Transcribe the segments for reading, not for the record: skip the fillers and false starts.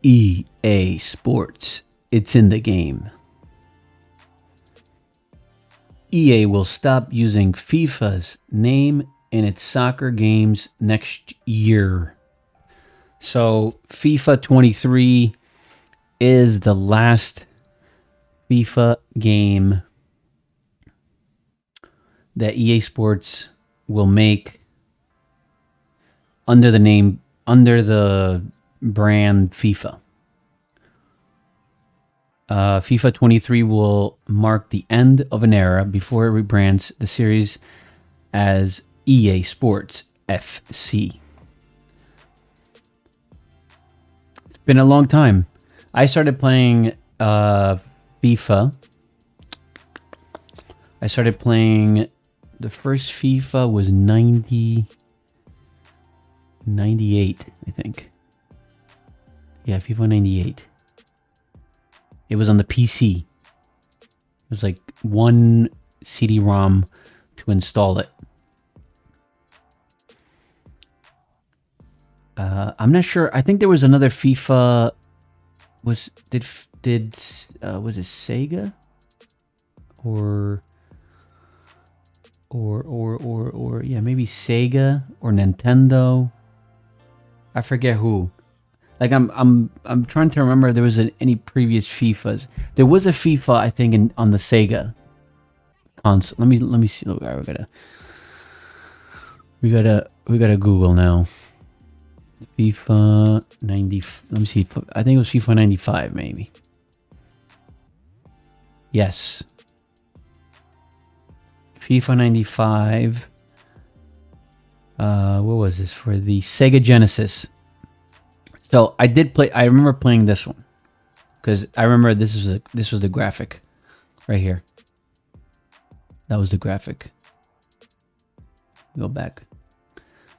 EA Sports. It's in the game. EA will stop using FIFA's name in its soccer games next year. So FIFA 23 is the last FIFA game that EA Sports will make under the brand FIFA. FIFA 23 will mark the end of an era before it rebrands the series as EA Sports FC. It's been a long time. I started playing FIFA. I started playing, the first FIFA was 98, I think. Yeah, FIFA 98. It was on the PC. It was like one CD-ROM to install it. I'm not sure. I think there was another FIFA. Was it Sega? Or yeah, maybe Sega or Nintendo. I forget who. Like I'm trying to remember if there was any previous FIFAs. There was a FIFA, I think, on the Sega console. Let me see. Look, we gotta Google now. FIFA 90. Let me see. I think it was FIFA 95, maybe. Yes. FIFA 95. What was this for the Sega Genesis? So I did play. I remember playing this one because I remember this was the graphic right here. That was the graphic. Go back.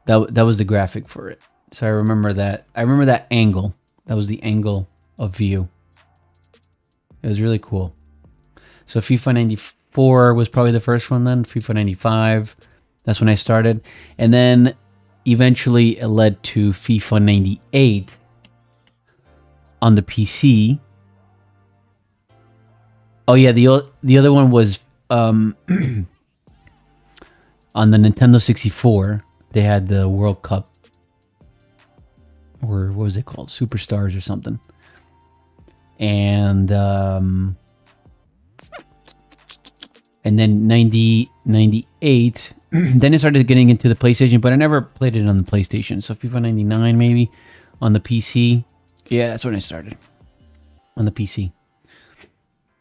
That was the graphic for it. So I remember that. I remember that angle. That was the angle of view. It was really cool. So FIFA 94 was probably the first one then. FIFA 95. That's when I started. And then eventually it led to FIFA 98 on the PC. Oh yeah, the other one was on the Nintendo 64. They had the World Cup, or what was it called? Superstars or something. And then 98. Then it started getting into the PlayStation, but I never played it on the PlayStation. So FIFA 99 maybe on the PC. Yeah, that's when I started. On the PC.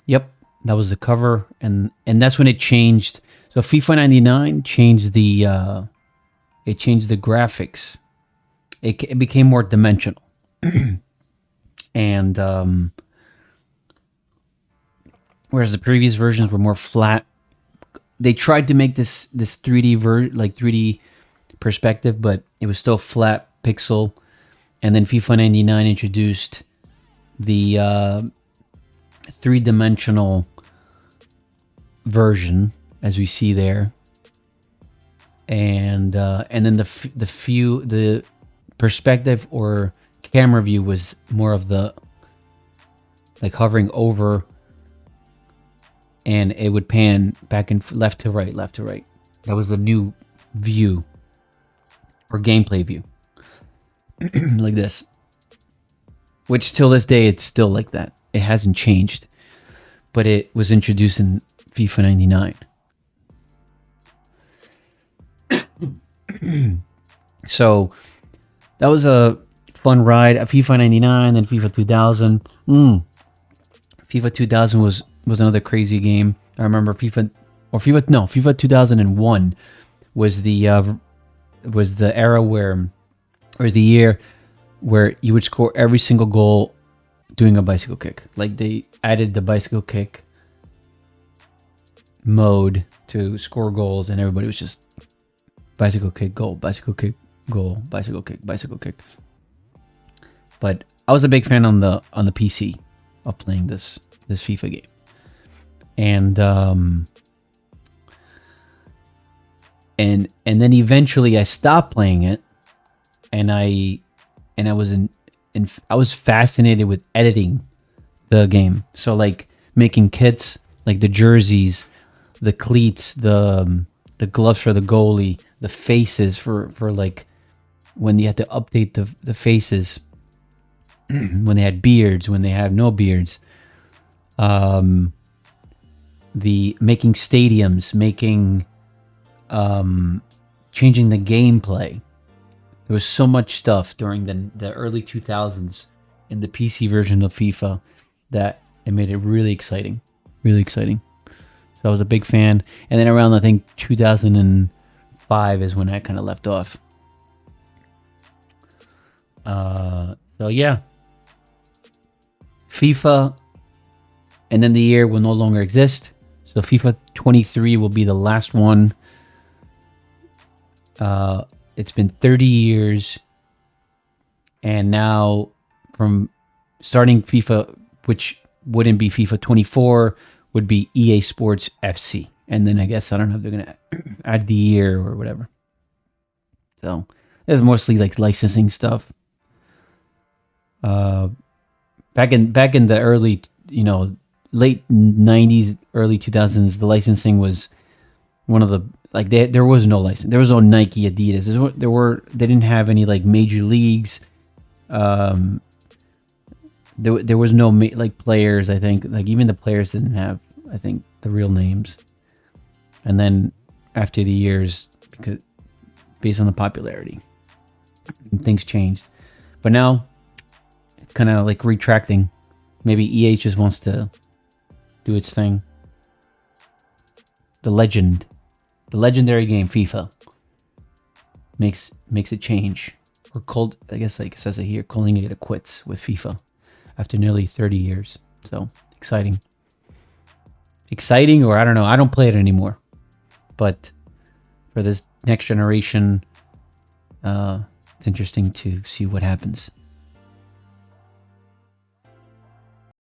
Yep, that was the cover, and that's when it changed. So FIFA 99 changed the graphics. It became more dimensional. And whereas the previous versions were more flat, they tried to make this 3D 3D perspective, but it was still flat pixel. And then FIFA 99 introduced the three-dimensional version, as we see there, and then the perspective or camera view was more of the like hovering over, and it would pan back and left to right. That was the new view or gameplay view. Like this, which till this day it's still like that. It hasn't changed, but it was introduced in FIFA 99. So that was a fun ride. FIFA 99, then FIFA 2000. FIFA 2000 was another crazy game. I remember FIFA 2001 was the era where, or the year where you would score every single goal doing a bicycle kick. Like they added the bicycle kick mode to score goals, and everybody was just bicycle kick, goal, bicycle kick, goal, bicycle kick, bicycle kick. But I was a big fan on the PC of playing this FIFA game. And then eventually I stopped playing it, and I was and I was fascinated with editing the game. So like making kits, like the jerseys, the cleats, the gloves for the goalie, the faces for like when you had to update the faces, when they had beards, when they had no beards, the making stadiums, making changing the gameplay. There was so much stuff during the early 2000s in the PC version of FIFA that it made it really exciting. Really exciting. So I was a big fan. And then around, I think, 2005 is when I kind of left off. So yeah. FIFA, and then the year will no longer exist. So FIFA 23 will be the last one. It's been 30 years. And now from starting FIFA, which wouldn't be FIFA 24, would be EA Sports FC. And then I guess, I don't know if they're going to add the year or whatever. So it's mostly like licensing stuff. Back in the early, late 90s, early 2000s, the licensing was one of the, like, there was no license. There was no Nike, Adidas. They didn't have any like major leagues. There was no like players. I think like even the players didn't have, I think, the real names. And then after the years, because based on the popularity, things changed. But now it's kind of like retracting. Maybe EA just wants to do its thing. The legendary game FIFA makes it change. Or cold, I guess, like it says it here, calling it a quits with FIFA after nearly 30 years. So exciting, or I don't know. I don't play it anymore, but for this next generation, it's interesting to see what happens.